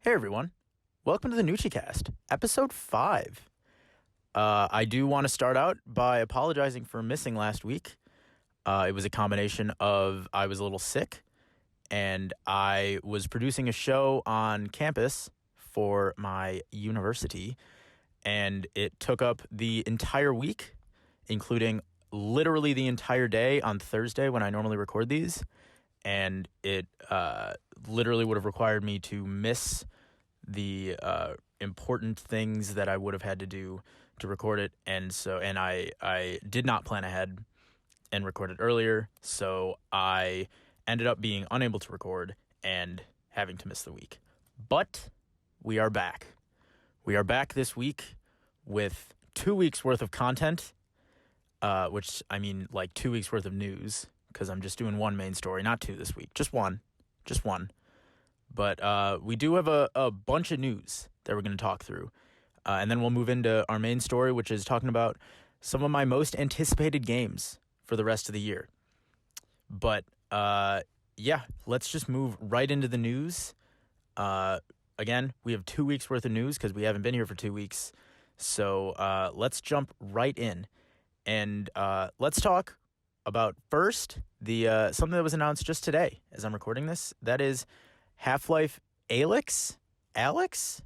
Hey everyone, welcome to the NoochieCast, episode 5. I do want to start out by apologizing for missing last week. It was a combination of I was a little sick, and I was producing a show on campus for my university, and it took up the entire week, including literally the entire day on Thursday when I normally record these, and it literally would have required me to miss the important things that I would have had to do to record it, and I did not plan ahead and record it earlier, so I ended up being unable to record and having to miss the week. But we are back. We are back this week with 2 weeks worth of content, which I mean like 2 weeks worth of news, because I'm just doing one main story, not two this week, just one. But we do have a bunch of news that we're going to talk through. And then we'll move into our main story, which is talking about some of my most anticipated games for the rest of the year. But yeah, let's just move right into the news. Again, we have 2 weeks worth of news because we haven't been here for 2 weeks. So let's jump right in. And let's talk about first the something that was announced just today as I'm recording this. That is Half-Life Alyx? Alex?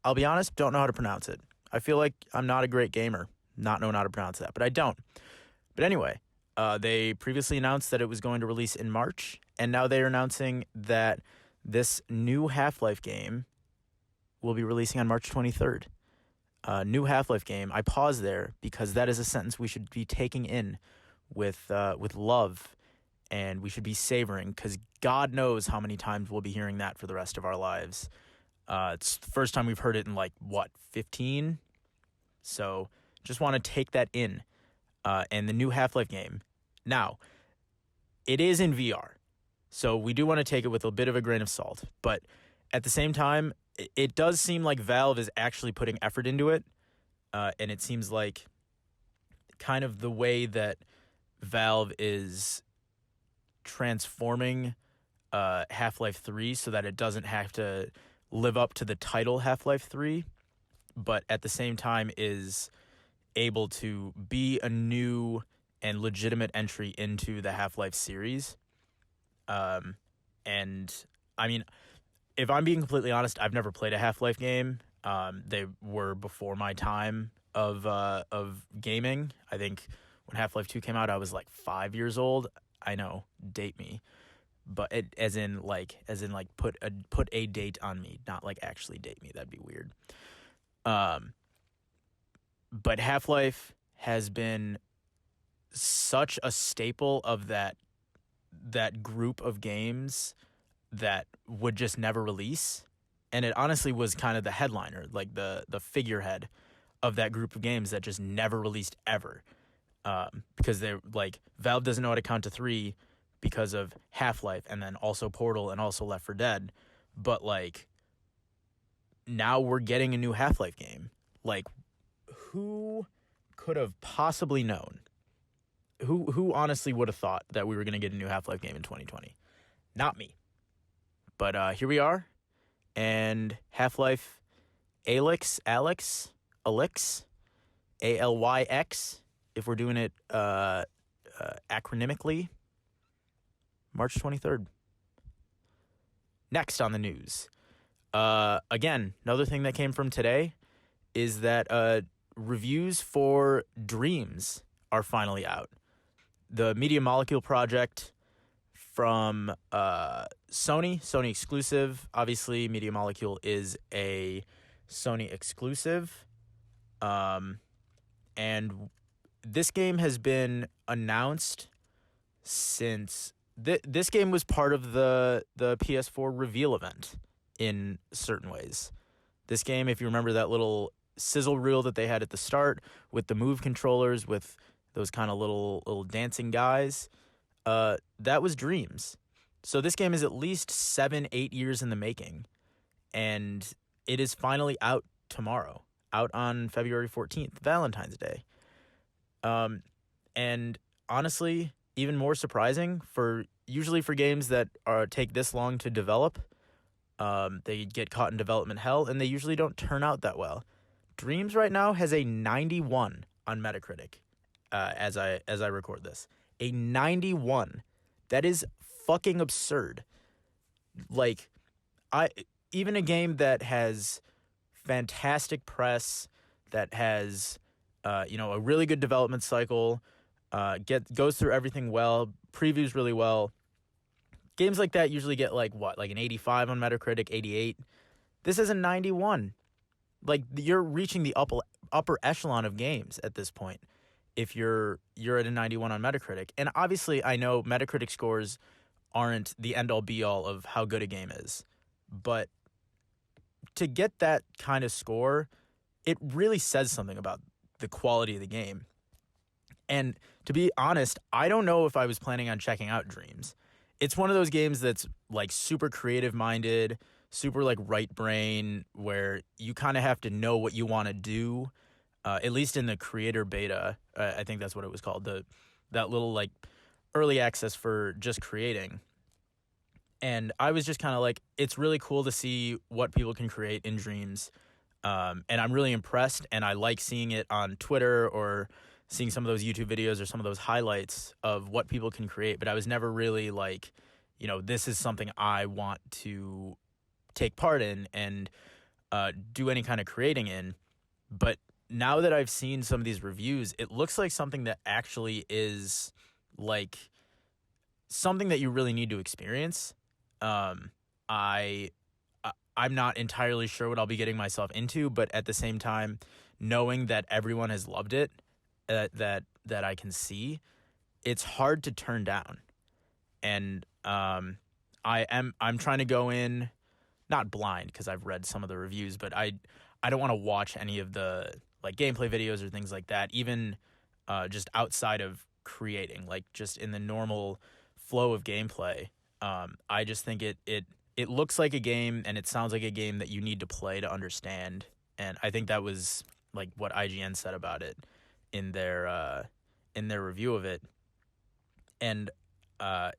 I'll be honest, don't know how to pronounce it. I feel like I'm not a great gamer, not knowing how to pronounce that, but I don't. But anyway, they previously announced that it was going to release in March, and now they're announcing that this new Half-Life game will be releasing on March 23rd. New Half-Life game. I pause there because that is a sentence we should be taking in with love, and we should be savoring, because God knows how many times we'll be hearing that for the rest of our lives. It's the first time we've heard it in 15? So just want to take that in. And the new Half-Life game. Now, it is in VR, so we do want to take it with a bit of a grain of salt. But at the same time, it does seem like Valve is actually putting effort into it. And it seems like kind of the way that Valve is transforming Half-Life 3 so that it doesn't have to live up to the title Half-Life 3, but at the same time is able to be a new and legitimate entry into the Half-Life series. And I mean, if I'm being completely honest, I've never played a Half-Life game. They were before my time of gaming. I think when Half-Life 2 came out, I was 5 years old. I know, date me, but as in put a date on me, not actually date me. That'd be weird. But Half-Life has been such a staple of that group of games that would just never release, and it honestly was kind of the headliner, the figurehead of that group of games that just never released ever. Because they're Valve doesn't know how to count to 3 because of Half-Life, and then also Portal, and also Left 4 Dead. But now we're getting a new Half-Life game. Who could have possibly known? Who honestly would have thought that we were going to get a new Half-Life game in 2020? Not me. But here we are, and Half-Life Alyx, Alyx, if we're doing it acronymically, March 23rd. Next on the news. Again, another thing that came from today is that reviews for Dreams are finally out. The Media Molecule project from Sony exclusive. Obviously, Media Molecule is a Sony exclusive. And this game has been announced since... This game was part of the PS4 reveal event in certain ways. This game, if you remember that little sizzle reel that they had at the start with the Move controllers, with those kind of little dancing guys, that was Dreams. So this game is at least 7-8 years in the making, and it is finally out tomorrow, out on February 14th, Valentine's Day. And honestly, even more surprising, usually for games that take this long to develop, They get caught in development hell, and they usually don't turn out that well. Dreams right now has a 91 on Metacritic as I record this. A 91. That is fucking absurd. Like, even a game that has fantastic press, that has a really good development cycle, goes through everything well, previews really well. Games like that usually get like an 85 on Metacritic, 88. This is a 91. Like, you're reaching the upper echelon of games at this point if you're at a 91 on Metacritic. And obviously, I know Metacritic scores aren't the end-all be-all of how good a game is, but to get that kind of score, it really says something about the quality of the game. And to be honest, I don't know if I was planning on checking out Dreams. It's one of those games that's like super creative minded, super like right brain, where you kind of have to know what you want to do. At least in the creator beta, I think that's what it was called. That little like early access for just creating. And I was just kind of like, it's really cool to see what people can create in Dreams. And I'm really impressed, and I like seeing it on Twitter or seeing some of those YouTube videos or some of those highlights of what people can create. But I was never really like, this is something I want to take part in and do any kind of creating in. But now that I've seen some of these reviews, it looks like something that actually is like something that you really need to experience. I'm not entirely sure what I'll be getting myself into, but at the same time, knowing that everyone has loved it, that I can see, it's hard to turn down. And I'm trying to go in not blind, because I've read some of the reviews, but I don't want to watch any of the like gameplay videos or things like that, even just outside of creating, like just in the normal flow of gameplay. I just think it looks like a game, and it sounds like a game that you need to play to understand. And I think that was like what IGN said about it in their review of it. And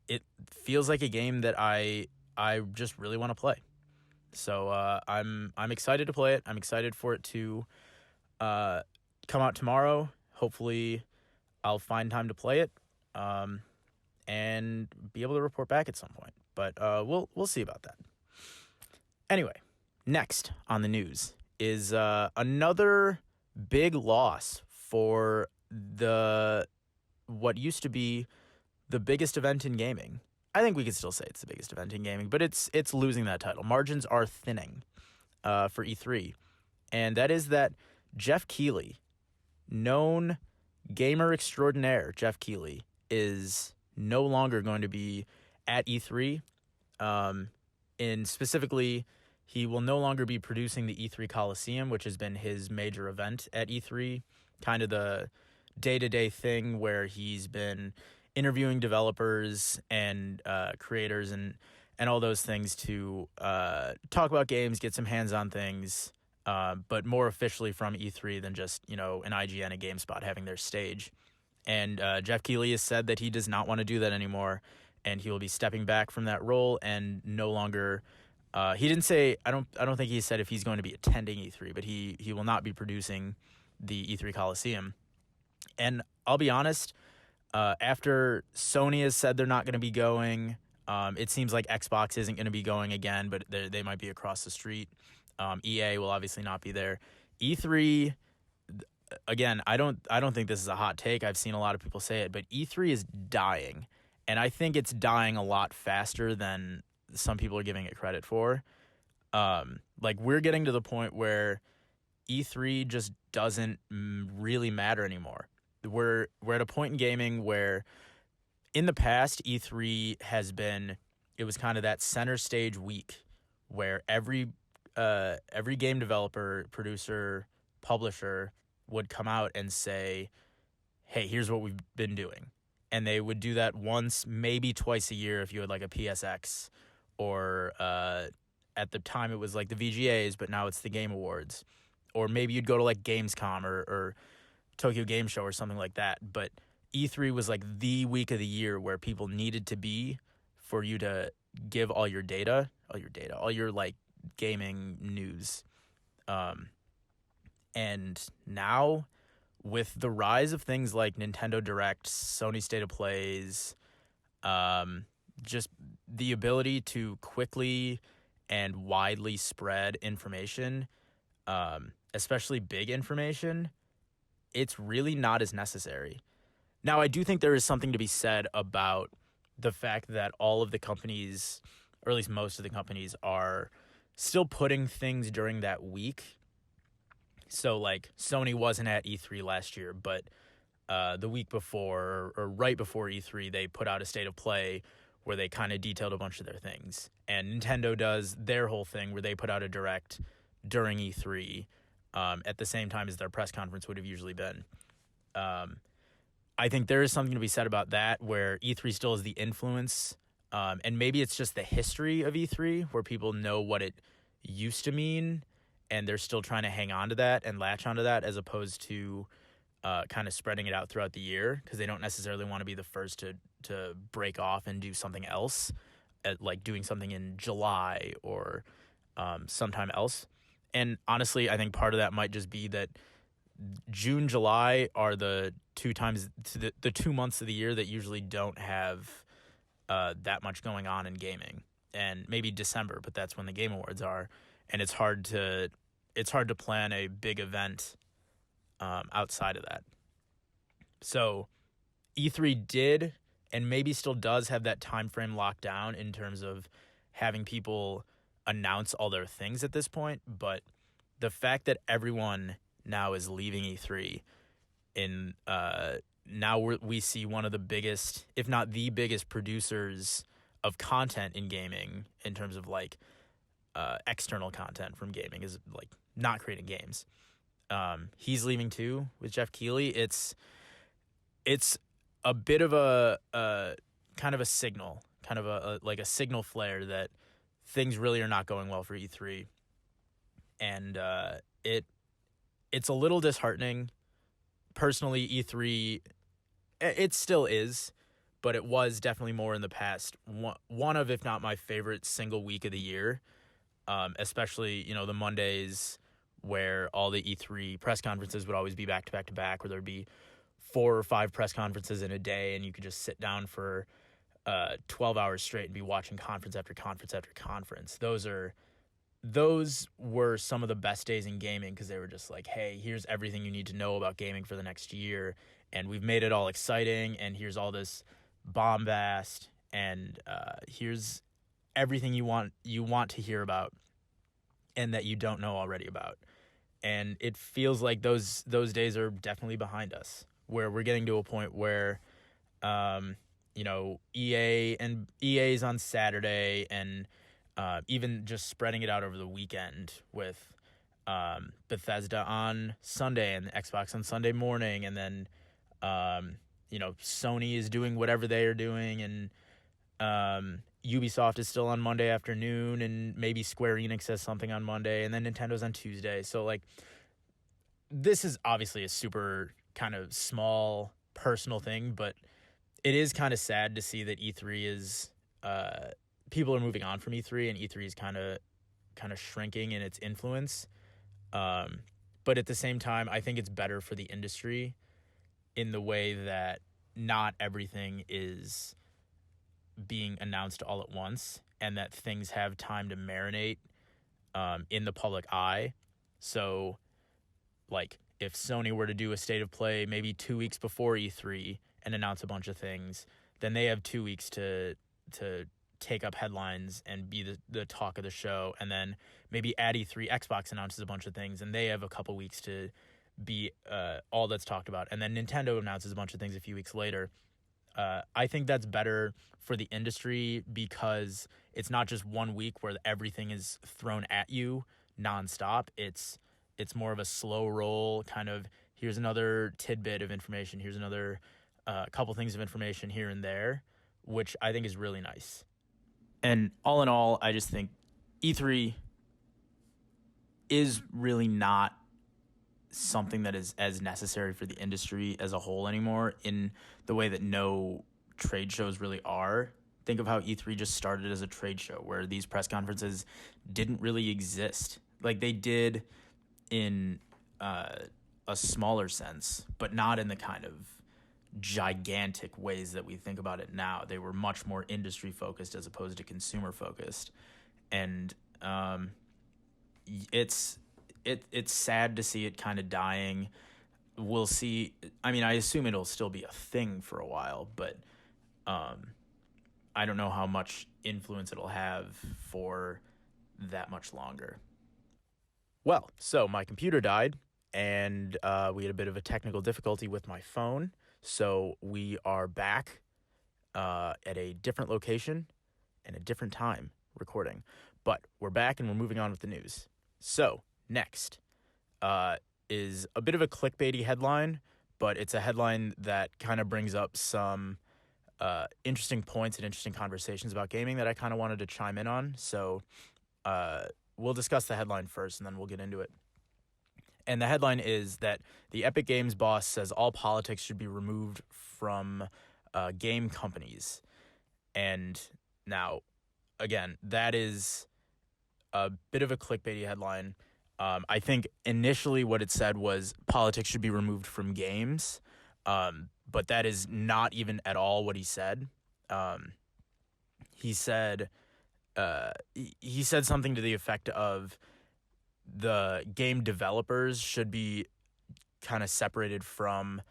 it feels like a game that I just really want to play. So I'm excited to play it. I'm excited for it to come out tomorrow. Hopefully, I'll find time to play it and be able to report back at some point. But we'll see about that. Anyway, next on the news is another big loss for what used to be the biggest event in gaming. I think we could still say it's the biggest event in gaming, but it's losing that title. Margins are thinning for E3, and that is that Jeff Keighley, known gamer extraordinaire Jeff Keighley, is no longer going to be at E3. And specifically, he will no longer be producing the E3 Coliseum, which has been his major event at E3, kind of the day-to-day thing where he's been interviewing developers and creators and all those things to talk about games, get some hands-on things, but more officially from E3 than just, an IGN and GameSpot having their stage. And Jeff Keighley has said that he does not want to do that anymore, and he will be stepping back from that role and no longer. He didn't say. I don't think he said if he's going to be attending E3, but he will not be producing the E3 Coliseum. And I'll be honest. After Sony has said they're not going to be going, it seems like Xbox isn't going to be going again, but they might be across the street. EA will obviously not be there. E3, again, I don't think this is a hot take. I've seen a lot of people say it, but E3 is dying, and I think it's dying a lot faster than some people are giving it credit for. Like, we're getting to the point where E3 just doesn't really matter anymore. We're at a point in gaming where in the past, E3 it was kind of that center stage week where every game developer, producer, publisher would come out and say, hey, here's what we've been doing. And they would do that once, maybe twice a year if you had like a PSX, or at the time it was like the VGAs, but now it's the Game Awards. Or maybe you'd go to like Gamescom or Tokyo Game Show or something like that. But E3 was like the week of the year where people needed to be for you to give all your like gaming news. And now with the rise of things like Nintendo Direct, Sony State of Plays, just the ability to quickly and widely spread information, especially big information, it's really not as necessary. Now, I do think there is something to be said about the fact that all of the companies, or at least most of the companies, are still putting things during that week. So, like, Sony wasn't at E3 last year, but the week before, or right before E3, they put out a State of Play where they kind of detailed a bunch of their things. And Nintendo does their whole thing where they put out a Direct during E3 at the same time as their press conference would have usually been. I think there is something to be said about that, where E3 still has the influence, and maybe it's just the history of E3 where people know what it used to mean, and they're still trying to hang on to that and latch onto that, as opposed to kind of spreading it out throughout the year, because they don't necessarily want to be the first to break off and do something else, like doing something in July or sometime else. And honestly, I think part of that might just be that June, July are the 2 months of the year that usually don't have that much going on in gaming, and maybe December, but that's when the Game Awards are, and it's hard to plan a big event outside of that. So E3 did, and maybe still does, have that time frame locked down in terms of having people announce all their things at this point. But the fact that everyone now is leaving E3, in now we see one of the biggest, if not the biggest, producers of content in gaming in terms of like external content from gaming, is like not creating games. He's leaving too with Jeff Keighley. It's a bit of a kind of a signal, kind of a signal flare that things really are not going well for E3, and it's a little disheartening. Personally, E3, it still is, but it was definitely more in the past. One of, if not my favorite single week of the year, especially, the Mondays where all the E3 press conferences would always be back to back to back, where there'd be 4 or 5 press conferences in a day, and you could just sit down for 12 hours straight and be watching conference after conference after conference. Those were some of the best days in gaming, because they were just like, hey, here's everything you need to know about gaming for the next year, and we've made it all exciting, and here's all this bombast, and here's everything you want to hear about and that you don't know already about. And it feels like those days are definitely behind us, where we're getting to a point where EA's on Saturday, and even just spreading it out over the weekend with Bethesda on Sunday and Xbox on Sunday morning, and then Sony is doing whatever they are doing, and Ubisoft is still on Monday afternoon, and maybe Square Enix has something on Monday, and then Nintendo's on Tuesday. So like, this is obviously a super kind of small personal thing, but it is kind of sad to see that E3 is people are moving on from E3, and E3 is kind of shrinking in its influence. But at the same time, I think it's better for the industry in the way that not everything is being announced all at once, and that things have time to marinate in the public eye. So, like, if Sony were to do a State of Play maybe 2 weeks before E3 and announce a bunch of things, then they have 2 weeks to take up headlines and be the talk of the show. And then maybe at E3, Xbox announces a bunch of things, and they have a couple weeks to be all that's talked about. And then Nintendo announces a bunch of things a few weeks later. I think that's better for the industry, because it's not just 1 week where everything is thrown at you nonstop. It's more of a slow roll, kind of, here's another tidbit of information, here's another couple things of information here and there, which I think is really nice. And all in all, I just think E3 is really not something that is as necessary for the industry as a whole anymore, in the way that no trade shows really are, Think of how E3 just started as a trade show where these press conferences didn't really exist. Like they did in a smaller sense, but not in the kind of gigantic ways that we think about it now. They were much more industry focused as opposed to consumer focused, and it's it's sad to see it kind of dying. We'll see. I mean, I assume it'll still be a thing for a while, but I don't know how much influence it'll have for that much longer. Well, so my computer died, and we had a bit of a technical difficulty with my phone. So we are back at a different location and a different time recording. But we're back and we're moving on with the news. So, next is a bit of a clickbaity headline, but it's a headline that kind of brings up some interesting points and interesting conversations about gaming that I kind of wanted to chime in on. So, we'll discuss the headline first and then we'll get into it. And the headline is that the Epic Games boss says all politics should be removed from game companies. And now, again, that is a bit of a clickbaity headline. I think initially what it said was politics should be removed from games, but that is not even at all what he said. He said something to the effect of the game developers should be kind of separated from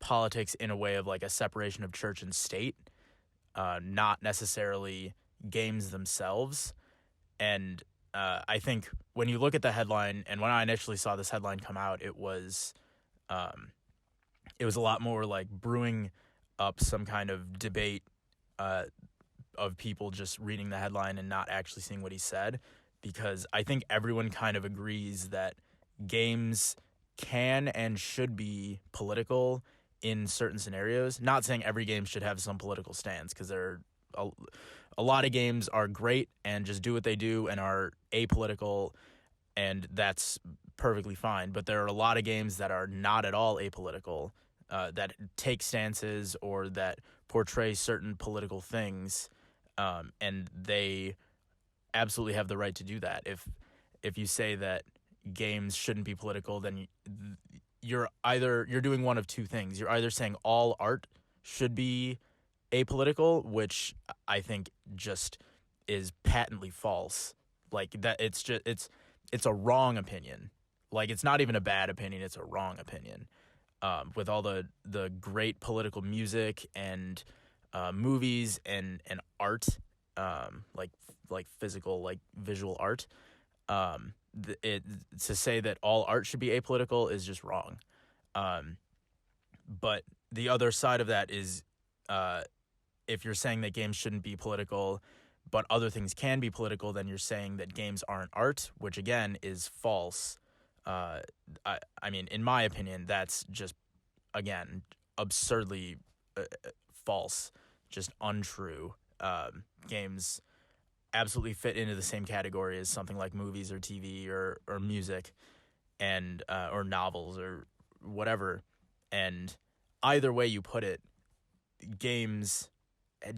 politics in a way of like a separation of church and state, not necessarily games themselves. And I think when you look at the headline, and when I initially saw this headline come out, it was a lot more like brewing up some kind of debate of people just reading the headline and not actually seeing what he said, because I think everyone kind of agrees that games can and should be political in certain scenarios. Not saying every game should have some political stance, because there are a lot of games are great and just do what they do and are apolitical, and that's perfectly fine. But there are a lot of games that are not at all apolitical, that take stances or that portray certain political things, and they absolutely have the right to do that. If you say that games shouldn't be political, then you're doing one of two things. You're either saying all art should be apolitical, which I think just is patently false. Like that, it's a wrong opinion. Like it's not even a bad opinion; it's a wrong opinion. With all the great political music and movies and art, like physical, like visual art, to say that all art should be apolitical is just wrong. But the other side of that is, if you're saying that games shouldn't be political, but other things can be political, then you're saying that games aren't art, which again is false. I mean, in my opinion, that's just, again, absurdly false, just untrue. Games absolutely fit into the same category as something like movies or TV or music, and or novels or whatever. And either way you put it, games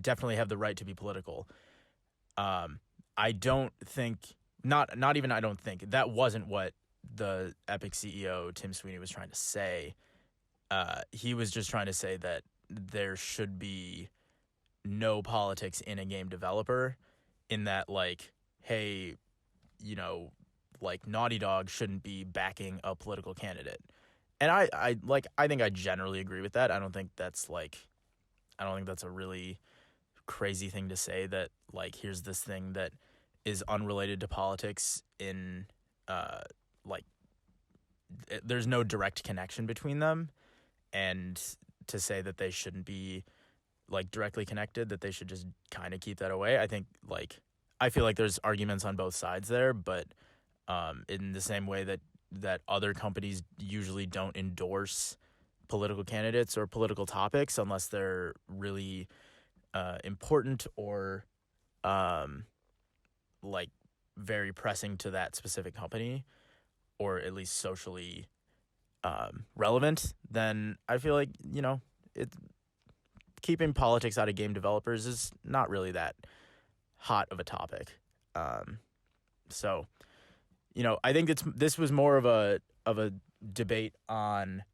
definitely have the right to be political. I don't think, not even I don't think, that wasn't what the Epic CEO Tim Sweeney was trying to say. He was just trying to say that there should be no politics in a game developer, in that, like, hey, like Naughty Dog shouldn't be backing a political candidate. And I think I generally agree with that. I don't think that's a really crazy thing to say, that like here's this thing that is unrelated to politics in there's no direct connection between them, and to say that they shouldn't be like directly connected, that they should just kind of keep that away. I feel like there's arguments on both sides there, but in the same way that other companies usually don't endorse political candidates or political topics unless they're really important or like very pressing to that specific company, or at least socially relevant, then I feel like, keeping politics out of game developers is not really that hot of a topic. So, I think this was more of a debate on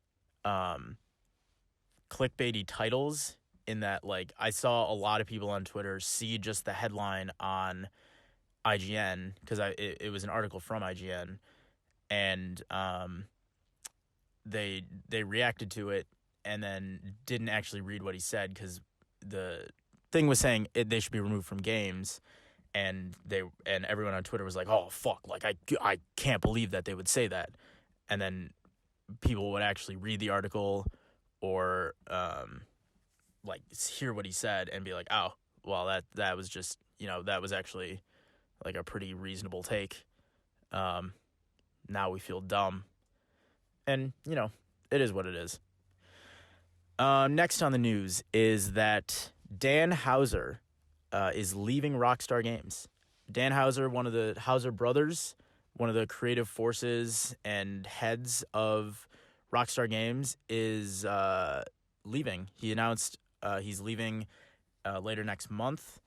clickbaity titles, in that, like, I saw a lot of people on Twitter see just the headline on IGN, because it was an article from IGN, and they reacted to it and then didn't actually read what he said, because the thing was saying they should be removed from games, and everyone on Twitter was like, "Oh fuck!" Like, I can't believe that they would say that, and then people would actually read the article or like hear what he said and be like, "Oh, well, that was just, that was actually like a pretty reasonable take." Now we feel dumb, and it is what it is. Next on the news is that Dan Houser is leaving Rockstar Games. Dan Houser, one of the Houser brothers, one of the creative forces and heads of Rockstar Games, is leaving. He announced he's leaving later next month,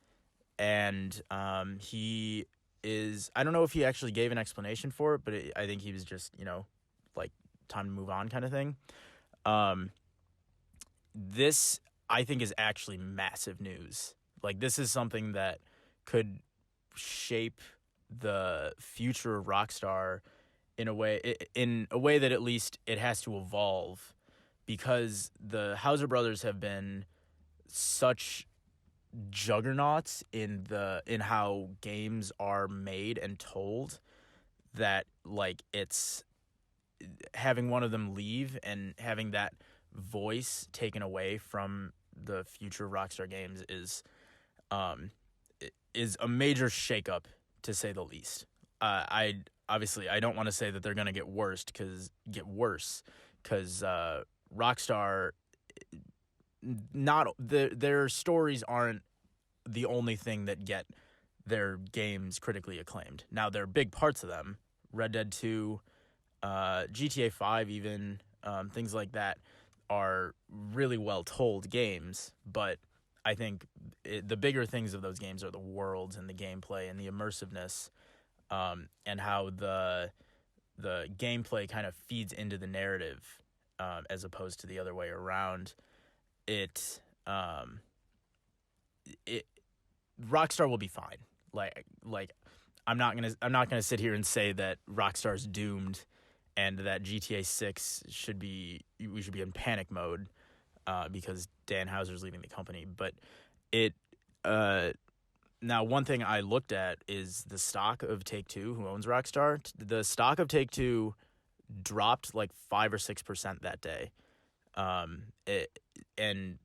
and he is, I don't know if he actually gave an explanation for it, but I think he was just, like, time to move on kind of thing. This, I think, is actually massive news. Like, this is something that could shape the future of Rockstar in a way that at least it has to evolve, because the Houser brothers have been such juggernauts in how games are made and told, that, like, it's having one of them leave and having that voice taken away from the future of Rockstar Games is a major shakeup, to say the least. I don't want to say that they're going to get worse, because Rockstar, their stories aren't the only thing that get their games critically acclaimed. Now, there are big parts of them. Red Dead 2, GTA 5 even, things like that are really well-told games, but I think the bigger things of those games are the worlds and the gameplay and the immersiveness, and how the gameplay kind of feeds into the narrative, as opposed to the other way around. Rockstar will be fine. Like I'm not gonna sit here and say that Rockstar's doomed and that GTA 6 we should be in panic mode because Dan Houser's leaving the company. But now, one thing I looked at is the stock of Take-Two, who owns Rockstar. The stock of Take-Two dropped like 5 or 6% that day. And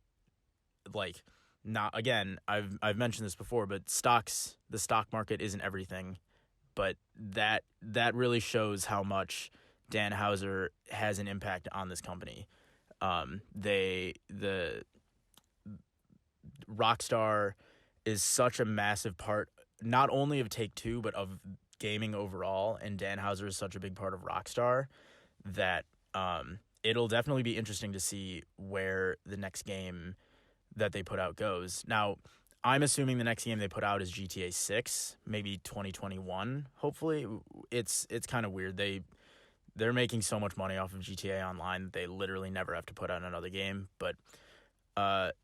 like, not, again, I've mentioned this before, but the stock market isn't everything. But that really shows how much Dan Houser has an impact on this company. The Rockstar is such a massive part, not only of Take-Two, but of gaming overall, and Dan Houser is such a big part of Rockstar that it'll definitely be interesting to see where the next game that they put out goes. Now, I'm assuming the next game they put out is GTA 6, maybe 2021, hopefully. It's kind of weird. They're making so much money off of GTA Online that they literally never have to put out another game, but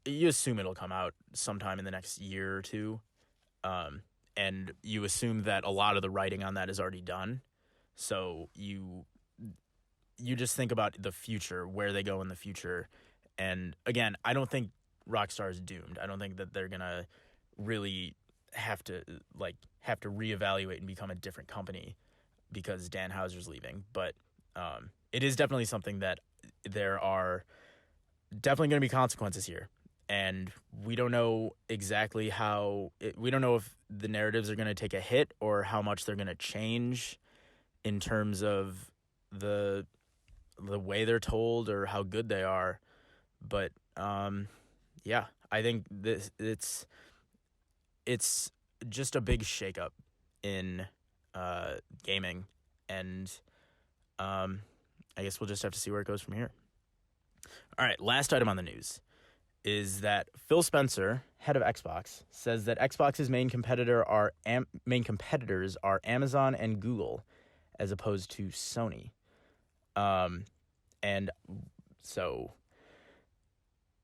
you assume it'll come out sometime in the next year or two, and you assume that a lot of the writing on that is already done, so you just think about the future, where they go in the future. And again, I don't think Rockstar is doomed. I don't think that they're gonna really have to reevaluate and become a different company because Dan Houser's leaving, but it is definitely something that there are definitely going to be consequences here, and we don't know exactly we don't know if the narratives are going to take a hit or how much they're going to change in terms of the way they're told or how good they are. But yeah, I think it's just a big shakeup in gaming, and I guess we'll just have to see where it goes from here. All right, last item on the news is that Phil Spencer, head of Xbox, says that Xbox's main competitors are Amazon and Google, as opposed to Sony. And so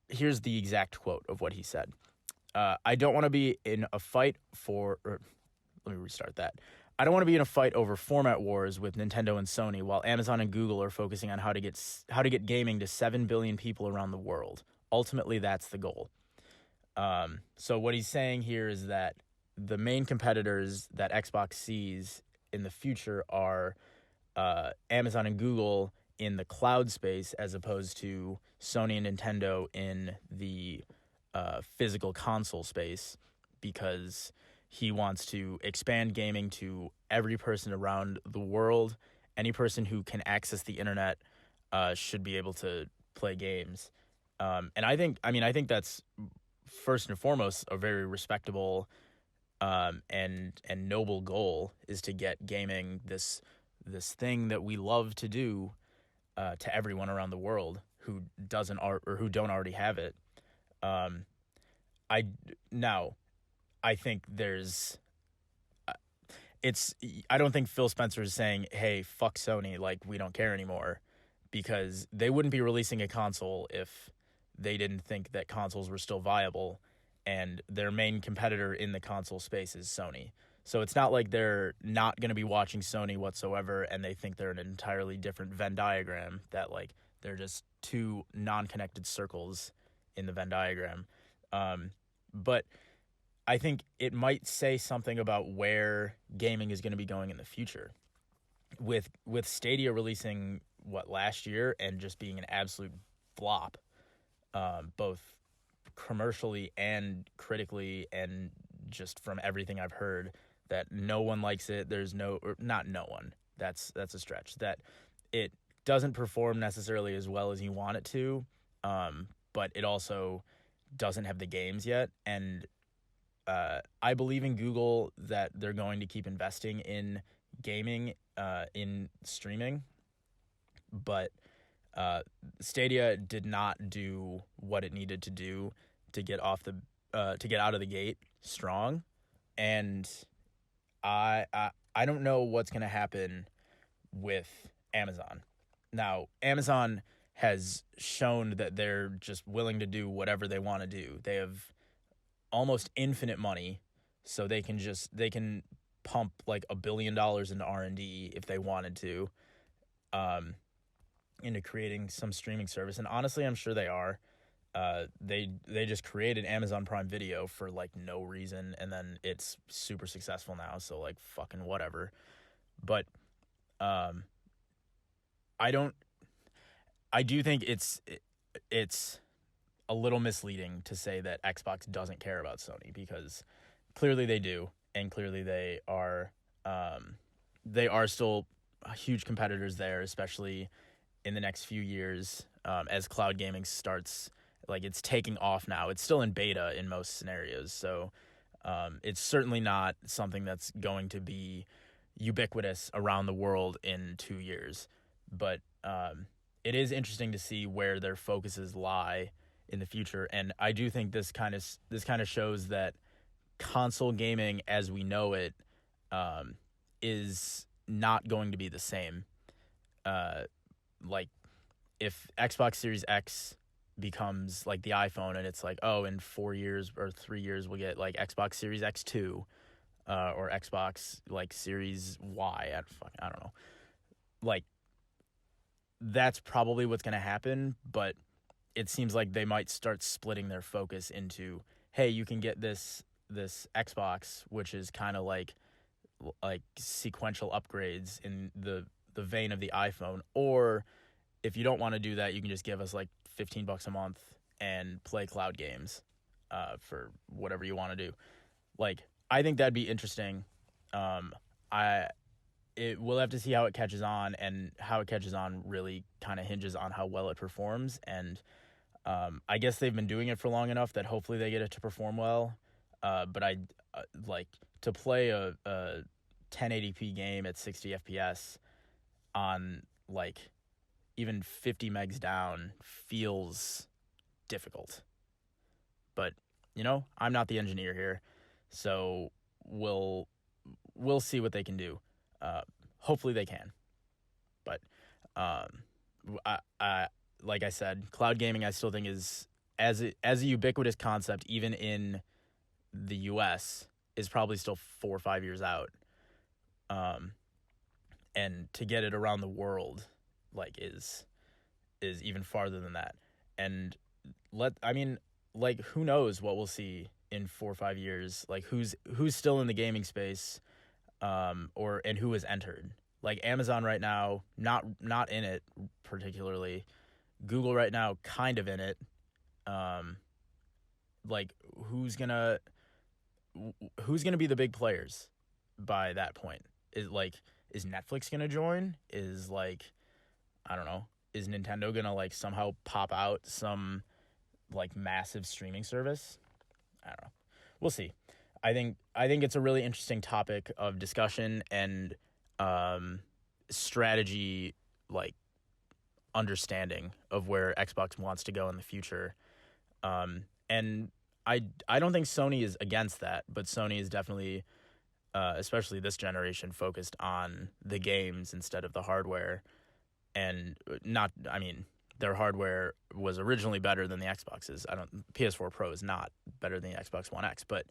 here's the exact quote of what he said. I don't want to be in a fight let me restart that. I don't want to be in a fight over format wars with Nintendo and Sony while Amazon and Google are focusing on how to get gaming to 7 billion people around the world. Ultimately, that's the goal. So what he's saying here is that the main competitors that Xbox sees in the future are Amazon and Google in the cloud space, as opposed to Sony and Nintendo in the physical console space, because he wants to expand gaming to every person around the world. Any person who can access the internet should be able to play games. And I think that's first and foremost a very respectable and noble goal, is to get gaming, this thing that we love to do, to everyone around the world who don't already have it. I think I don't think Phil Spencer is saying, hey, fuck Sony, like, we don't care anymore, because they wouldn't be releasing a console if they didn't think that consoles were still viable, and their main competitor in the console space is Sony. So it's not like they're not going to be watching Sony whatsoever and they think they're an entirely different Venn diagram, that, like, they're just two non-connected circles in the Venn diagram. But I think it might say something about where gaming is going to be going in the future. With Stadia releasing, last year, and just being an absolute flop, both commercially and critically, and just from everything I've heard, that no one likes it. Not no one. That's a stretch. That it doesn't perform necessarily as well as you want it to, but it also doesn't have the games yet. And I believe in Google that they're going to keep investing in gaming, in streaming, but Stadia did not do what it needed to do to get out of the gate strong, and I don't know what's going to happen with Amazon. Now, Amazon has shown that they're just willing to do whatever they want to do. They have almost infinite money, so they can pump like $1 billion into R&D if they wanted to, into creating some streaming service. And honestly, I'm sure they are. They just created Amazon Prime Video for like no reason, and then it's super successful now, so like fucking whatever. But I do think it's a little misleading to say that Xbox doesn't care about Sony, because clearly they do, and clearly they are still huge competitors there, especially in the next few years, as cloud gaming starts. Like, it's taking off now. It's still in beta in most scenarios, so it's certainly not something that's going to be ubiquitous around the world in 2 years. But it is interesting to see where their focuses lie in the future, and I do think this kind of shows that console gaming as we know it is not going to be the same. Like, if Xbox Series X becomes like the iPhone, and it's like, oh, in 4 years or 3 years we'll get like Xbox Series X2, or Xbox like Series Y, I don't know. Like, that's probably what's going to happen, but it seems like they might start splitting their focus into, hey, you can get this Xbox, which is kind of like sequential upgrades in the vein of the iPhone, or if you don't want to do that, you can just give us like $15 a month and play cloud games for whatever you want to do. Like, I think that'd be interesting. We'll have to see how it catches on, and how it catches on really kind of hinges on how well it performs. And I guess they've been doing it for long enough that hopefully they get it to perform well. But I like to play a 1080p game at 60 FPS on like even 50 megs down feels difficult. But, I'm not the engineer here, so we'll see what they can do. Hopefully they can. But I like I said, cloud gaming I still think is as a ubiquitous concept, even in the U.S., is probably still 4 or 5 years out. And to get it around the world, is even farther than that. And who knows what we'll see in 4 or 5 years? Like, who's still in the gaming space, and who has entered? Like, Amazon right now, not in it particularly. Google right now, kind of in it. Who's gonna be the big players by that point? Is Netflix gonna join? I don't know. Is Nintendo gonna somehow pop out some massive streaming service? I don't know. We'll see. I think it's a really interesting topic of discussion and strategy, understanding of where Xbox wants to go in the future. And I don't think Sony is against that, but Sony is definitely, especially this generation, focused on the games instead of the hardware. And their hardware was originally better than the Xbox's. PS4 Pro is not better than the Xbox One X, but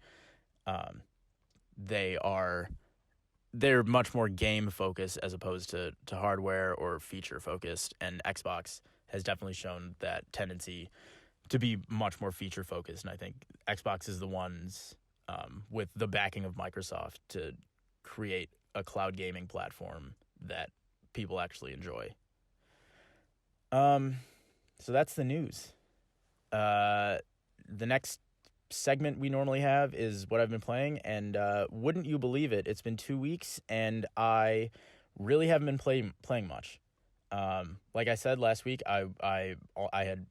they're much more game focused as opposed to hardware or feature focused, and Xbox has definitely shown that tendency to be much more feature focused. And I think Xbox is the ones with the backing of Microsoft to create a cloud gaming platform that people actually enjoy. So that's the news. The next segment we normally have is what I've been playing, and wouldn't you believe it, it's been 2 weeks and I really haven't been playing much. Like I said last week, I had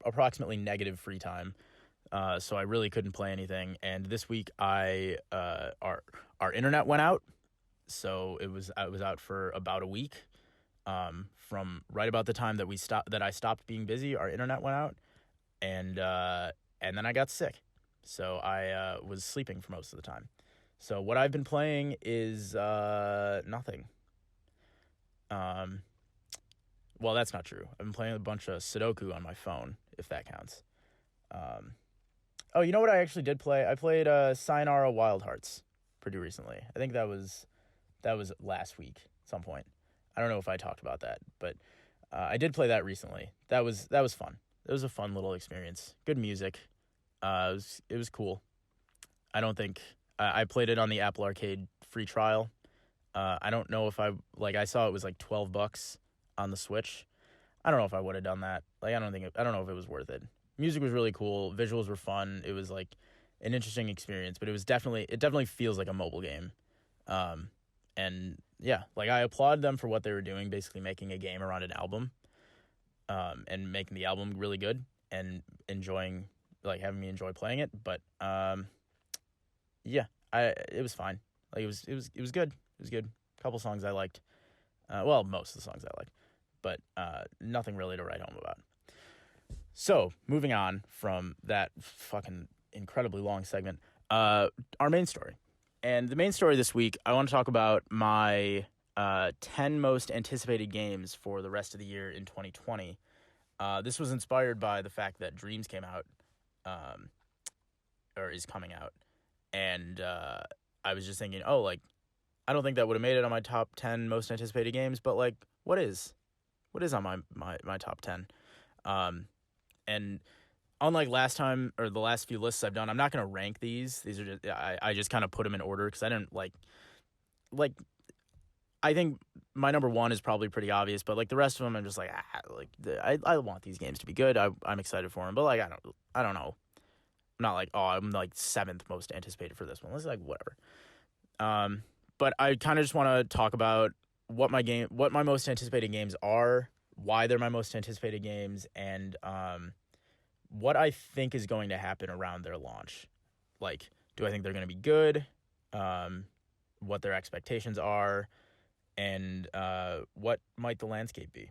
approximately negative free time, so I really couldn't play anything. And this week our internet went out, so I was out for about a week. From right about the time that I stopped being busy, our internet went out, and then I got sick, so I was sleeping for most of the time. So what I've been playing is nothing. Well, that's not true. I've been playing a bunch of Sudoku on my phone, if that counts. Oh, you know what I actually did play? I played Sayonara Wild Hearts pretty recently. I think that was last week at some point. I don't know if I talked about that, but I did play that recently. That was fun. It was a fun little experience. Good music. It was cool. I don't think I played it on the Apple Arcade free trial. I don't know if I saw it was $12 on the Switch. I don't know if I would have done that. I don't know if it was worth it. Music was really cool. Visuals were fun. It was an interesting experience, but it definitely feels like a mobile game. And yeah, I applaud them for what they were doing, basically making a game around an album, and making the album really good and enjoying, having me enjoy playing it. But yeah, it was fine. It was good. It was good. A couple songs I liked. Well, most of the songs I liked, but nothing really to write home about. So, moving on from that fucking incredibly long segment, our main story. And the main story this week, I want to talk about my 10 most anticipated games for the rest of the year in 2020. This was inspired by the fact that Dreams came out, or is coming out. And I was just thinking, I don't think that would have made it on my top 10 most anticipated games, but what is on my top 10? And unlike last time or the last few lists I've done, I'm not going to rank these. These are just, I just kind of put them in order because I didn't I think my number one is probably pretty obvious, but the rest of them I'm just I want these games to be good. I'm excited for them, but I don't know. I'm not I'm seventh most anticipated for this one. It's whatever. But I kind of just want to talk about what my most anticipated games are, why they're my most anticipated games, and what I think is going to happen around their launch. Do I think they're going to be good? What their expectations are, and what might the landscape be.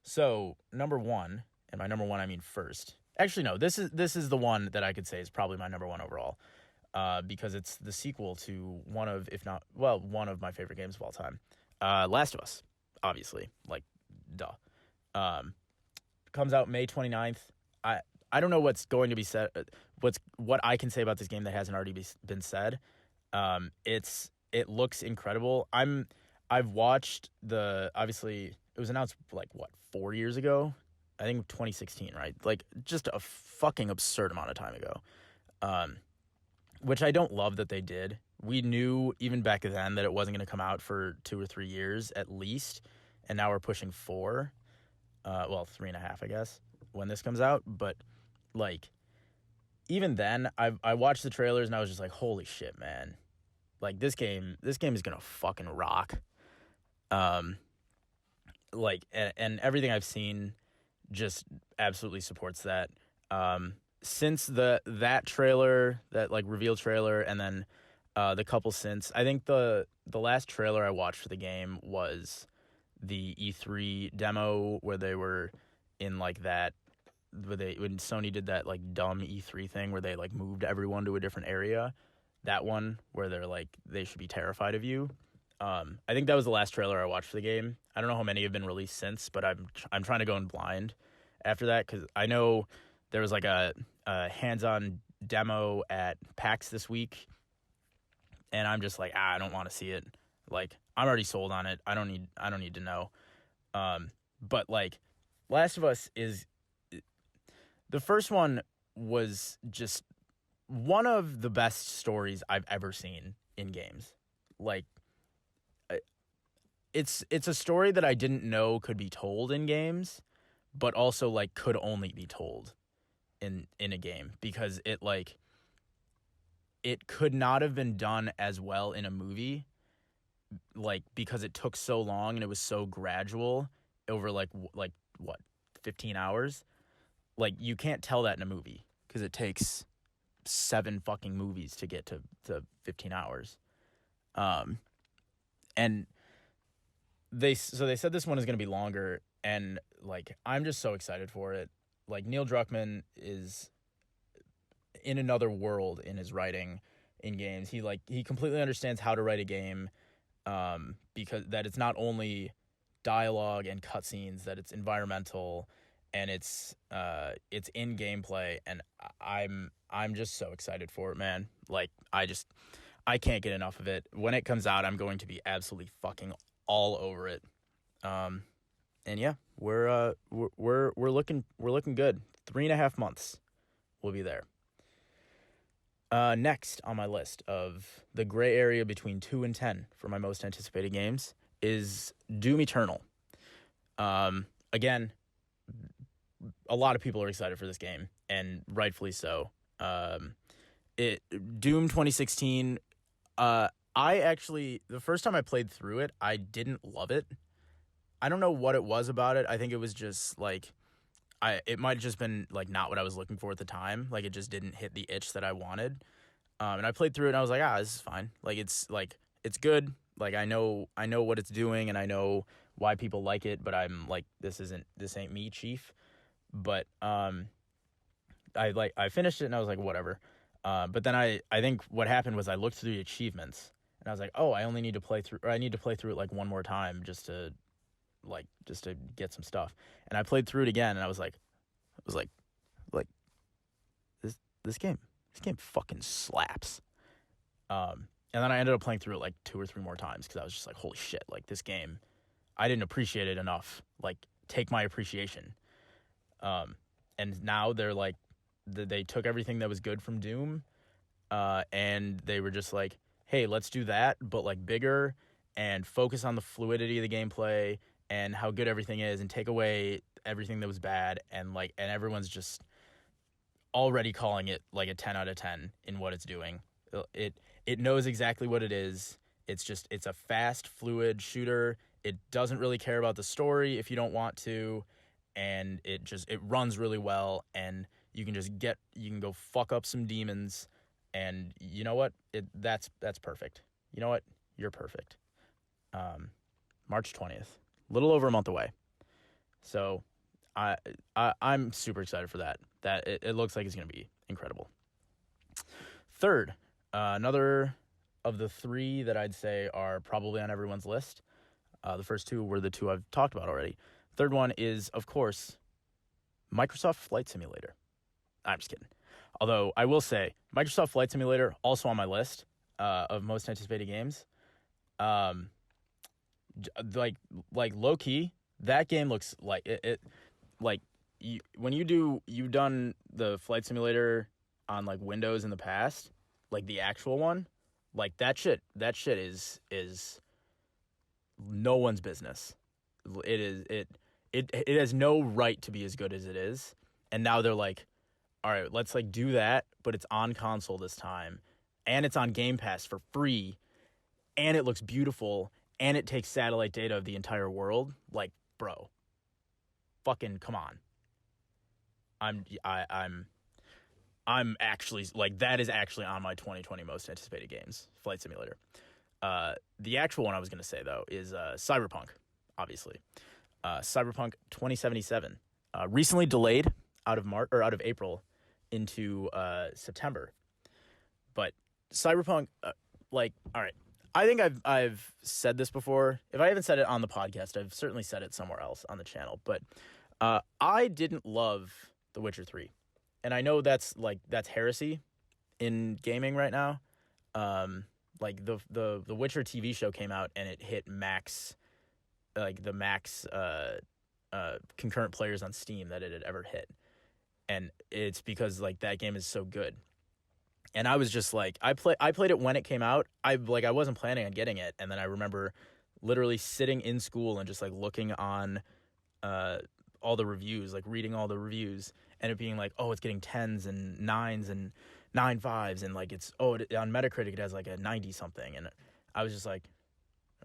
So, number one, and by number one I mean first. Actually, no. This is the one that I could say is probably my number one overall, because it's the sequel to one of, if not, well, one of my favorite games of all time, Last of Us, obviously, like, duh. Um, Comes out May 29th. I don't know what's going to be said, what I can say about this game that hasn't already been said. It looks incredible. I've watched obviously it was announced like what, 4 years ago. I think 2016, right? Like just a fucking absurd amount of time ago. Which I don't love that they did. We knew even back then that it wasn't going to come out for 2 or 3 years at least, and now we're pushing 4. Well, 3.5, I guess, when this comes out. But like, even then, I watched the trailers and I was just like, holy shit, man! Like this game is gonna fucking rock. Like, and everything I've seen just absolutely supports that. Since that trailer, that like reveal trailer, and then the couple since, I think the last trailer I watched for the game was the E3 demo where they were in like that, when Sony did that like dumb E3 thing where they like moved everyone to a different area. That one where they're like, they should be terrified of you. I think that was the last trailer I watched for the game. I don't know how many have been released since, but I'm trying to go in blind after that, because I know there was like a hands-on demo at PAX this week, and I'm just like, I don't want to see it. Like, I'm already sold on it. I don't need to know. But like, Last of Us is, the first one was just one of the best stories I've ever seen in games. Like, it's a story that I didn't know could be told in games, but also like could only be told in a game, because it could not have been done as well in a movie, like, because it took so long and it was so gradual over like what, 15 hours. Like, you can't tell that in a movie because it takes 7 fucking movies to get to 15 hours. And they said this one is going to be longer, and like, I'm just so excited for it. Like, Neil Druckmann is in another world in his writing in games. He completely understands how to write a game, because that it's not only dialogue and cutscenes, that it's environmental and it's in gameplay, and I'm just so excited for it, man. Like, I can't get enough of it. When it comes out, I'm going to be absolutely fucking all over it. And yeah, we're looking good. 3.5 months, we'll be there. Next on my list of the gray area between 2 and 10 for my most anticipated games is Doom Eternal. Again, a lot of people are excited for this game, and rightfully so. Doom 2016. I actually, the first time I played through it, I didn't love it. I don't know what it was about it. I think it was just like, it might have just been like not what I was looking for at the time. Like, it just didn't hit the itch that I wanted. And I played through it and I was like, this is fine. Like, it's good. Like, I know what it's doing, and I know why people like it, but I'm like, this ain't me, chief. But I finished it and I was like, whatever. But then I think what happened was I looked through the achievements and I was like, I need to play through it like one more time just to get some stuff. And I played through it again, and I was like, this game fucking slaps. And then I ended up playing through it like 2 or 3 more times, because I was just like, holy shit, like, this game, I didn't appreciate it enough. Like, take my appreciation. And now they're like, they took everything that was good from Doom, and they were just like, hey, let's do that, but like bigger, and focus on the fluidity of the gameplay and how good everything is, and take away everything that was bad, and everyone's just already calling it like a 10 out of 10 in what it's doing. It knows exactly what it is. It's a fast, fluid shooter. It doesn't really care about the story if you don't want to, and it runs really well, and you can go fuck up some demons, and you know what? That's perfect. You know what? You're perfect. March 20th, a little over a month away. So I'm super excited for that. That it looks like it's going to be incredible. Third, another of the three that I'd say are probably on everyone's list. The first two were the two I've talked about already. Third one is, of course, Microsoft Flight Simulator. I'm just kidding. Although I will say, Microsoft Flight Simulator also on my list of most anticipated games. Like low key, that game looks like it like you've done the Flight Simulator on like Windows in the past, like the actual one, like that shit is no one's business. It has no right to be as good as it is. And now they're like, all right, let's like do that, but it's on console this time, and it's on Game Pass for free, and it looks beautiful, and it takes satellite data of the entire world. Like, bro, fucking come on. I'm actually like, that is actually on my 2020 most anticipated games, Flight Simulator. The actual one I was gonna say though is Cyberpunk, obviously. Cyberpunk 2077, recently delayed out of April into September. But Cyberpunk, like, all right, I think I've said this before. If I haven't said it on the podcast, I've certainly said it somewhere else on the channel. But I didn't love The Witcher 3, and I know that's heresy in gaming right now. Like the Witcher TV show came out and it hit max, like the max concurrent players on Steam that it had ever hit. And it's because like that game is so good. And I was just like, I played it when it came out. I wasn't planning on getting it, and then I remember literally sitting in school and just like looking on all the reviews, like reading all the reviews, and it being like, oh, it's getting 10s and 9s and 9.5s, and like it's on Metacritic it has like a 90 something, and I was just like,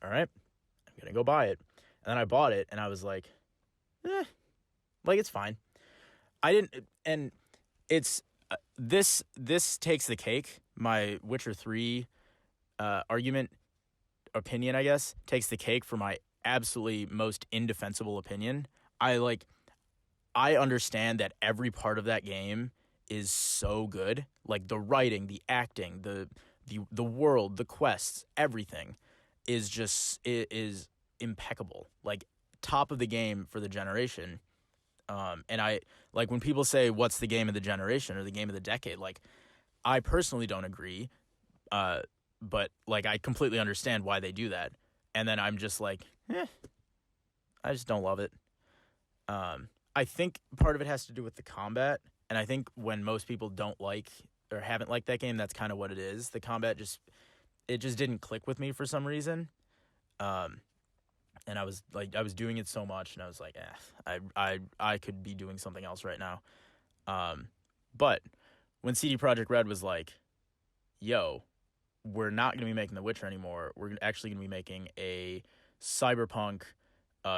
all right, I'm gonna go buy it. And then I bought it, and I was like, like it's fine. I didn't, and it's this takes the cake. My Witcher 3 opinion, I guess, takes the cake for my absolutely most indefensible opinion. I understand that every part of that game is so good. Like the writing, the acting, the world, the quests, everything is impeccable. Like top of the game for the generation. And I like when people say what's the game of the generation or the game of the decade, like I personally don't agree. But like I completely understand why they do that. And then I'm just like, I just don't love it. I think part of it has to do with the combat, and I think when most people don't like or haven't liked that game, that's kind of what it is. The combat just didn't click with me for some reason. And I was doing it so much, and I was like, I could be doing something else right now. But when CD Projekt Red was like, yo, we're not going to be making The Witcher anymore. We're actually going to be making a cyberpunk,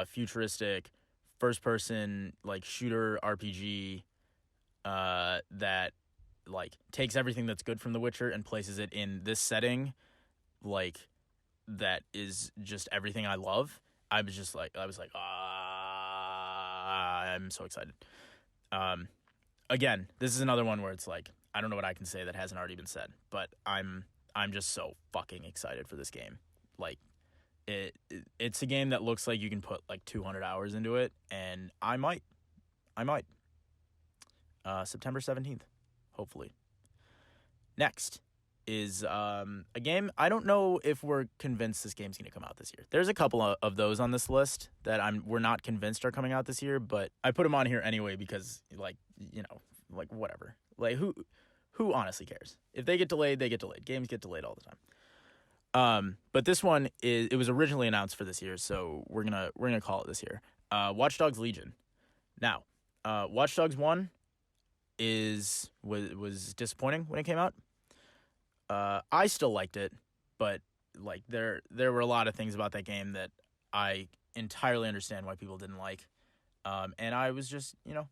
futuristic, first-person like shooter RPG that like takes everything that's good from The Witcher and places it in this setting, like that is just everything I love. I was like, I'm so excited. Again, this is another one where it's like, I don't know what I can say that hasn't already been said, but I'm just so fucking excited for this game. Like, it's a game that looks like you can put like 200 hours into it, and I might. September 17th, hopefully. Next is a game. I don't know if we're convinced this game's going to come out this year. There's a couple of those on this list that we're not convinced are coming out this year, but I put them on here anyway because, like, you know, like whatever. Like who honestly cares? If they get delayed, they get delayed. Games get delayed all the time. But this one it was originally announced for this year, so we're gonna call it this year. Watch Dogs Legion. Now, Watch Dogs 1 was disappointing when it came out. I still liked it, but like there were a lot of things about that game that I entirely understand why people didn't like. And I was just, you know,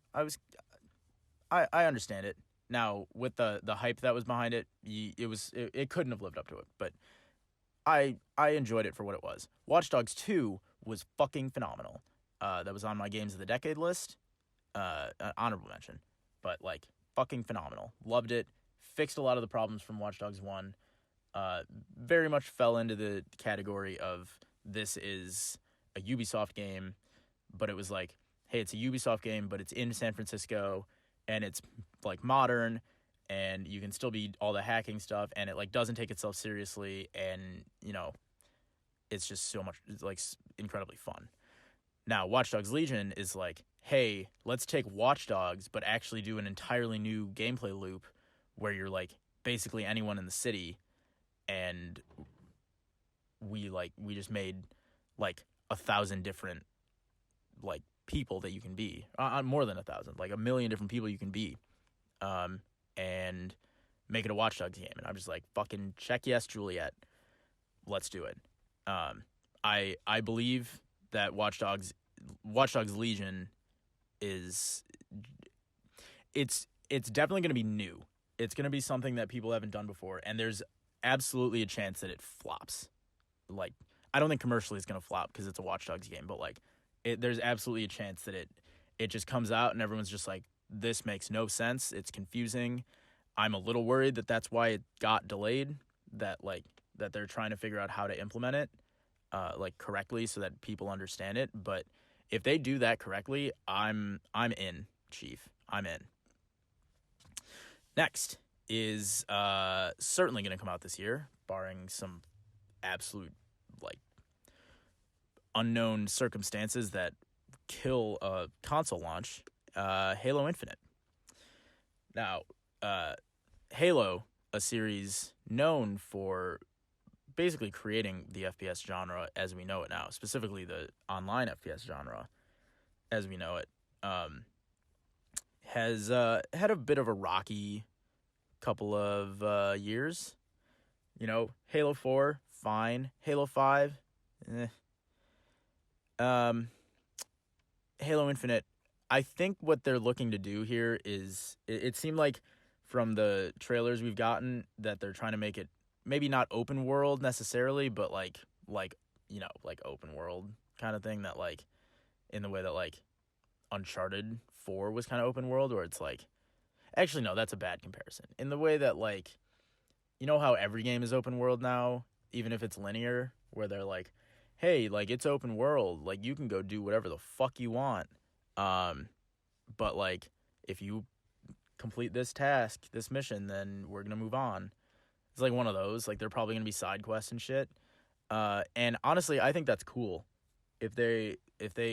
I understand it. Now, with the hype that was behind it, it couldn't have lived up to it, but I enjoyed it for what it was. Watch Dogs 2 was fucking phenomenal. That was on my Games of the Decade list. Honorable mention. but like fucking phenomenal. Loved it. Fixed a lot of the problems from Watch Dogs 1. Very much fell into the category of this is a Ubisoft game, but it was like, hey, it's a Ubisoft game, but it's in San Francisco, and it's like modern, and you can still be all the hacking stuff, and it like doesn't take itself seriously, and you know, it's just so much, it's like incredibly fun. Now, Watch Dogs Legion is like, hey, let's take Watch Dogs, but actually do an entirely new gameplay loop where you're like basically anyone in the city, and we just made like 1,000 different like people that you can be, more than 1,000, like 1,000,000 different people you can be, and make it a Watch Dogs game. And I'm just like, fucking check yes, Juliet, let's do it. I believe that Watch Dogs Legion is it's definitely going to be new. It's going to be something that people haven't done before, and there's absolutely a chance that it flops. Like, I don't think commercially it's going to flop because it's a Watch Dogs game, but like there's absolutely a chance that it just comes out and everyone's just like, this makes no sense. It's confusing. I'm a little worried that that's why it got delayed, that they're trying to figure out how to implement it like correctly so that people understand it. But if they do that correctly, I'm in, Chief. I'm in. Next is certainly going to come out this year, barring some absolute like unknown circumstances that kill a console launch, Halo Infinite. Now, Halo, a series known for basically creating the FPS genre as we know it now, specifically the online FPS genre as we know it, has had a bit of a rocky couple of years. You know, Halo 4, fine. Halo 5, Halo Infinite, I think what they're looking to do here is, it seemed like from the trailers we've gotten that they're trying to make it maybe not open world necessarily, but like you know, like open world kind of thing, that like in the way that like Uncharted 4 was kind of open world, where it's like, actually no, that's a bad comparison. In the way that like, you know how every game is open world now, even if it's linear, where they're like, hey, like it's open world, like you can go do whatever the fuck you want. But like if you complete this task, this mission, then we're gonna move on. It's like one of those. Like they're probably gonna be side quests and shit. And honestly, I think that's cool. If they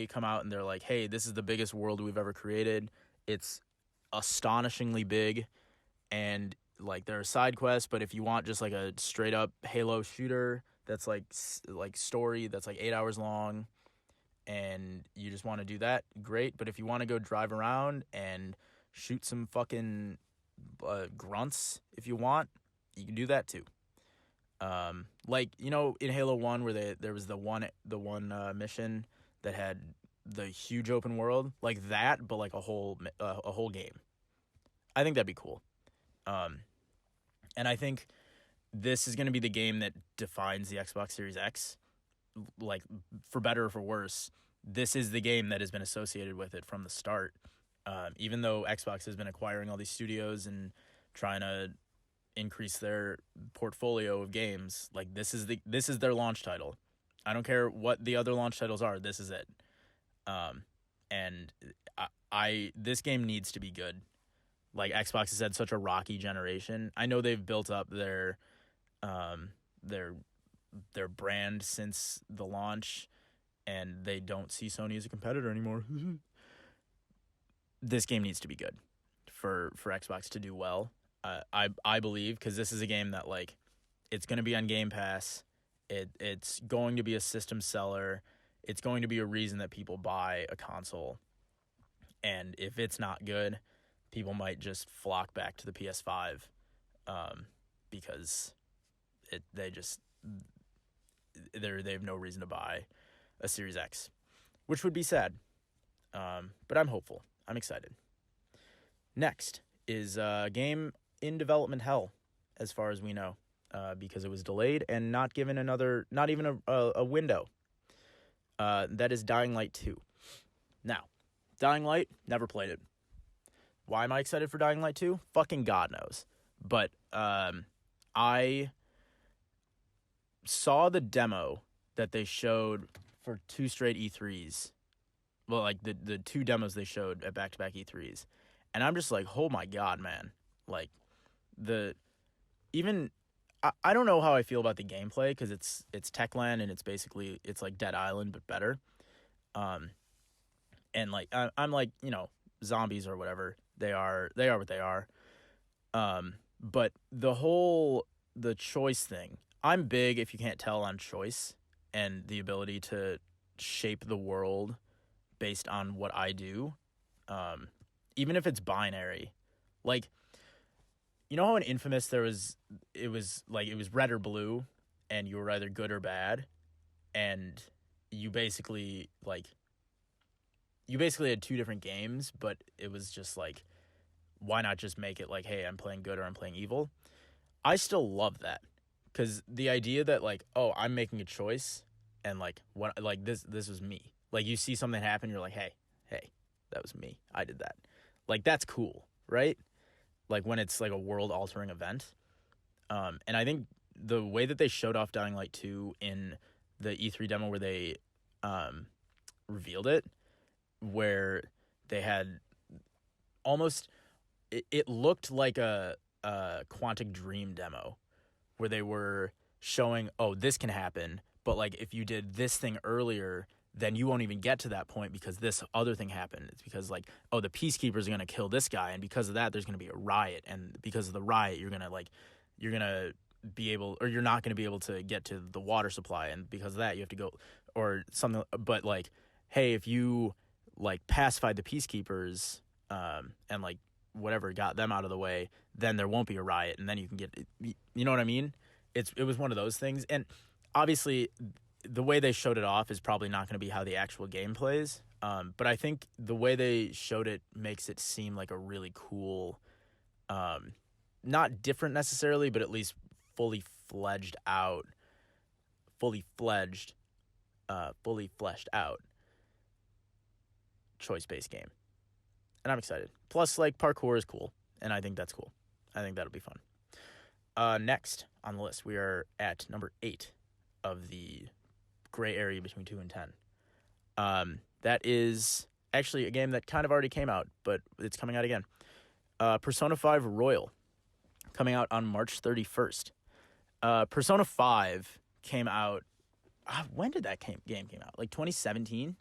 come out and they're like, hey, this is the biggest world we've ever created. It's astonishingly big, and like there are side quests, but if you want just like a straight up Halo shooter that's like story that's like 8 hours long, and you just want to do that, great. But if you want to go drive around and shoot some fucking grunts, if you want, you can do that too. Like, you know, in Halo 1 where there was the one mission that had the huge open world, like that, but like a whole game. I think that'd be cool. And I think this is going to be the game that defines the Xbox Series X. Like, for better or for worse, this is the game that has been associated with it from the start. Even though Xbox has been acquiring all these studios and trying to increase their portfolio of games, like this is their launch title. I don't care what the other launch titles are. This is it. And this game needs to be good. Like, Xbox has had such a rocky generation. I know they've built up their brand since the launch, and they don't see Sony as a competitor anymore. This game needs to be good for Xbox to do well. I believe, because this is a game that, like, it's going to be on Game Pass. It's going to be a system seller. It's going to be a reason that people buy a console. And if it's not good, people might just flock back to the PS5 because they have no reason to buy a Series X, which would be sad. But I'm hopeful. I'm excited. Next is a game in development hell, as far as we know, because it was delayed and not given not even a window. That is Dying Light 2. Now, Dying Light, never played it. Why am I excited for Dying Light 2? Fucking God knows. But I saw the demo that they showed for 2 straight E3s. Well, like the 2 demos they showed at back-to-back E3s. And I'm just like, oh my God, man. Like, I don't know how I feel about the gameplay because it's Techland and it's like Dead Island but better. And like I'm like, you know, zombies or whatever. They are what they are. But the choice thing. I'm big, if you can't tell, on choice and the ability to shape the world based on what I do. Even if it's binary. Like, you know how in Infamous it was red or blue and you were either good or bad, and you basically had 2 different games, but it was just like, why not just make it like, hey, I'm playing good or I'm playing evil? I still love that, because the idea that like, oh, I'm making a choice, and like what, like this was me. Like, you see something happen, you're like, hey, that was me. I did that. Like, that's cool, right? Like when it's like a world altering event. And I think the way that they showed off Dying Light 2 in the E3 demo where they revealed it, where they had almost, it looked like a Quantic Dream demo where they were showing, oh, this can happen, but like if you did this thing earlier, then you won't even get to that point because this other thing happened. It's because like, oh, the peacekeepers are going to kill this guy, and because of that there's going to be a riot, and because of the riot you're going to be able, or you're not going to be able to get to the water supply, and because of that you have to go or something. But like, hey, if you like pacified the peacekeepers and like whatever got them out of the way, then there won't be a riot, and then you can get, you know what I mean? It was one of those things. And obviously the way they showed it off is probably not going to be how the actual game plays. But I think the way they showed it makes it seem like a really cool, not different necessarily, but at least fully fleshed out choice-based game. And I'm excited. Plus, like, parkour is cool, and I think that's cool. I think that'll be fun. Next on the list, we are at number 8 of the gray area between 2 and 10. That is actually a game that kind of already came out, but it's coming out again. Persona 5 Royal, coming out on March 31st. Persona 5 came out, when did that game came out? Like 2017?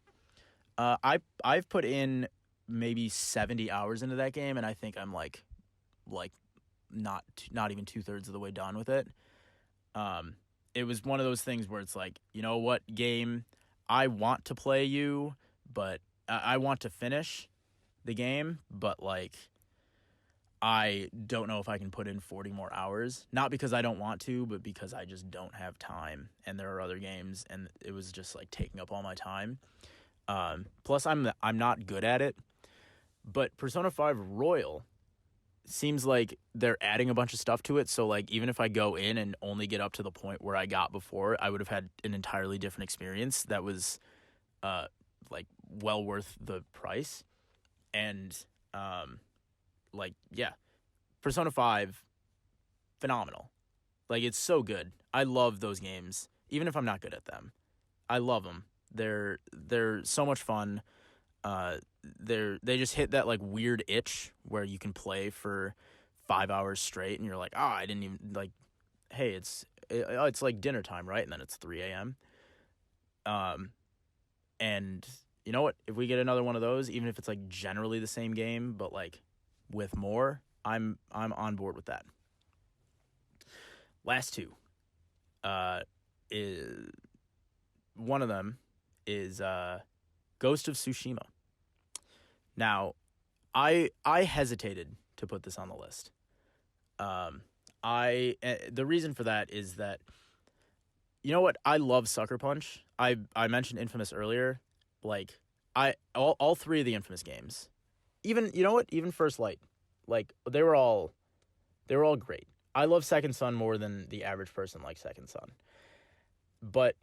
I've put in maybe 70 hours into that game, and I think I'm like not even 2/3 of the way done with it. It was one of those things where it's like, you know what, game, I want to play you, but I want to finish the game, but like, I don't know if I can put in 40 more hours. Not because I don't want to, but because I just don't have time, and there are other games, and it was just like taking up all my time. Plus, I'm not good at it. But Persona 5 Royal seems like they're adding a bunch of stuff to it. So like, even if I go in and only get up to the point where I got before, I would have had an entirely different experience that was like well worth the price. And like, yeah, Persona 5, phenomenal. Like, it's so good. I love those games, even if I'm not good at them. I love them. They're so much fun. They just hit that like weird itch where you can play for 5 hours straight, and you're like, I didn't even like. Hey, it's like dinner time, right? And then it's 3 a.m. And you know what? If we get another one of those, even if it's like generally the same game, but like with more, I'm on board with that. Last two, is one of them is Ghost of Tsushima. Now, I hesitated to put this on the list. The reason for that is that, you know what? I love Sucker Punch. I mentioned Infamous earlier. Like, all 3 of the Infamous games, even, you know what? Even First Light, like, they were all great. I love Second Son more than the average person likes Second Son. But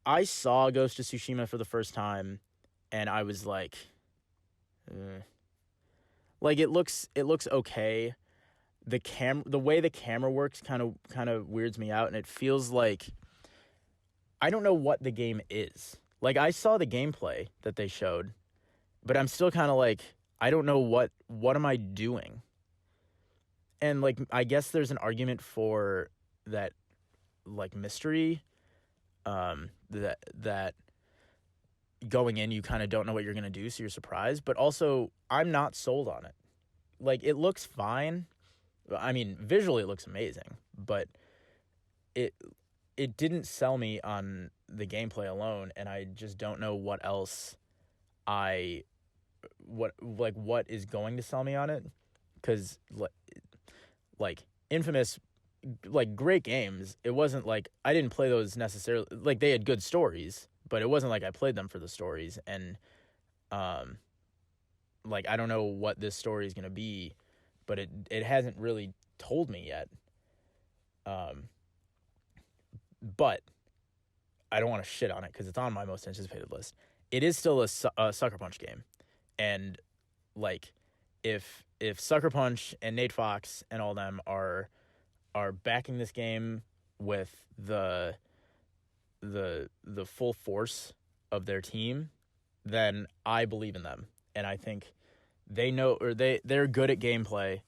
I saw Ghost of Tsushima for the first time, and I was like, Like it looks okay. The way the camera works kind of weirds me out, and it feels like I don't know what the game is. Like I saw the gameplay that they showed, but I'm still kind of like I don't know what am I doing? And like I guess there's an argument for that like mystery that going in you kind of don't know what you're going to do, so you're surprised, but also I'm not sold on it. Like it looks fine. I mean, visually it looks amazing, but it didn't sell me on the gameplay alone, and I just don't know what else what is going to sell me on it, cuz like Infamous, like great games. It wasn't like I didn't play those necessarily, like they had good stories, but it wasn't like I played them for the stories, and like I don't know what this story is going to be, but it hasn't really told me yet. But I don't want to shit on it because it's on my most anticipated list. It is still a Sucker Punch game, and like if Sucker Punch and Nate Fox and all them are backing this game with the full force of their team, then I believe in them, and I think they know, or they're good at gameplay,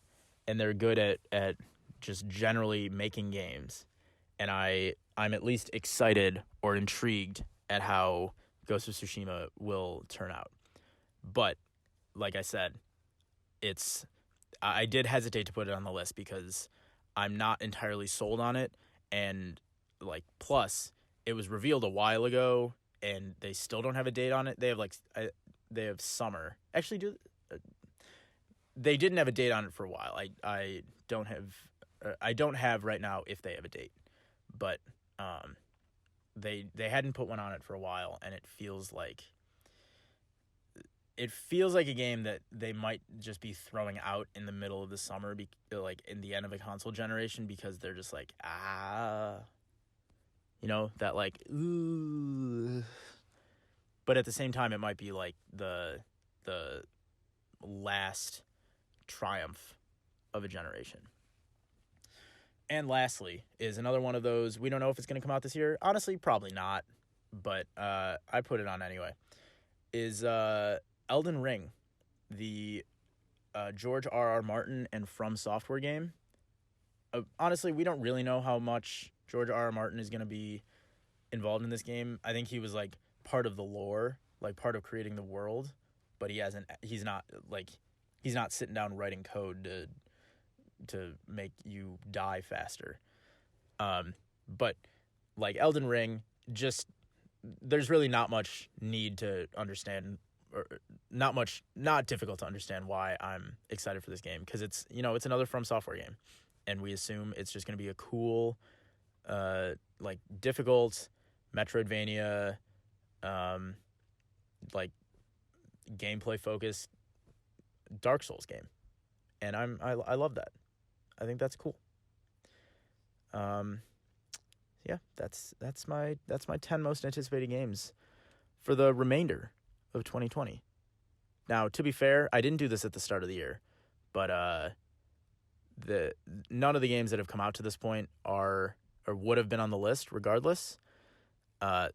and they're good at just generally making games, and I'm at least excited or intrigued at how Ghost of Tsushima will turn out. But like I said, I did hesitate to put it on the list because I'm not entirely sold on it, and like plus it was revealed a while ago and they still don't have a date on it. They have they have summer. Actually, they didn't have a date on it for a while. I don't have right now if they have a date, but they hadn't put one on it for a while, and it feels like a game that they might just be throwing out in the middle of the summer, like in the end of a console generation, because they're just like, that like, ooh. But at the same time, it might be like the last triumph of a generation. And lastly is another one of those, we don't know if it's going to come out this year. Honestly, probably not, but I put it on anyway, is Elden Ring, the George R.R. Martin and From Software game. Honestly, we don't really know how much George R.R. Martin is going to be involved in this game. I think he was like part of the lore, like part of creating the world, but he's not sitting down writing code to make you die faster. But like Elden Ring, just there's really not much need to understand, or not difficult to understand why I'm excited for this game, because it's another From Software game, and we assume it's just going to be a cool, like difficult Metroidvania, like gameplay focused Dark Souls game, and I love that. I think that's cool. Yeah, that's my 10 most anticipated games for the remainder of 2020. Now, to be fair, I didn't do this at the start of the year, but none of the games that have come out to this point are or would have been on the list regardless.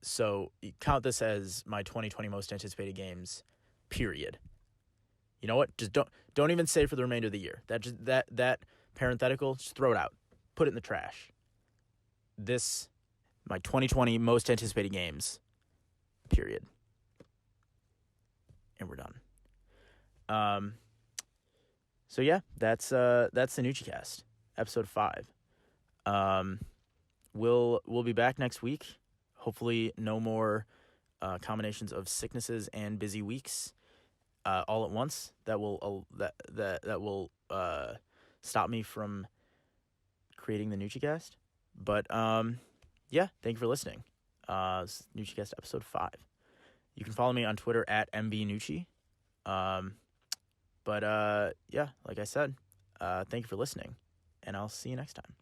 So count this as my 2020 most anticipated games, period. You know what? Just don't even say for the remainder of the year. That parenthetical, just throw it out. Put it in the trash. My 2020 most anticipated games, period. And we're done. So yeah, that's the NoochieCast, episode 5. We'll be back next week. Hopefully no more combinations of sicknesses and busy weeks all at once that will stop me from creating the NoochieCast. But yeah, thank you for listening. NoochieCast episode 5. You can follow me on Twitter at mbnucci. But yeah, like I said, thank you for listening, and I'll see you next time.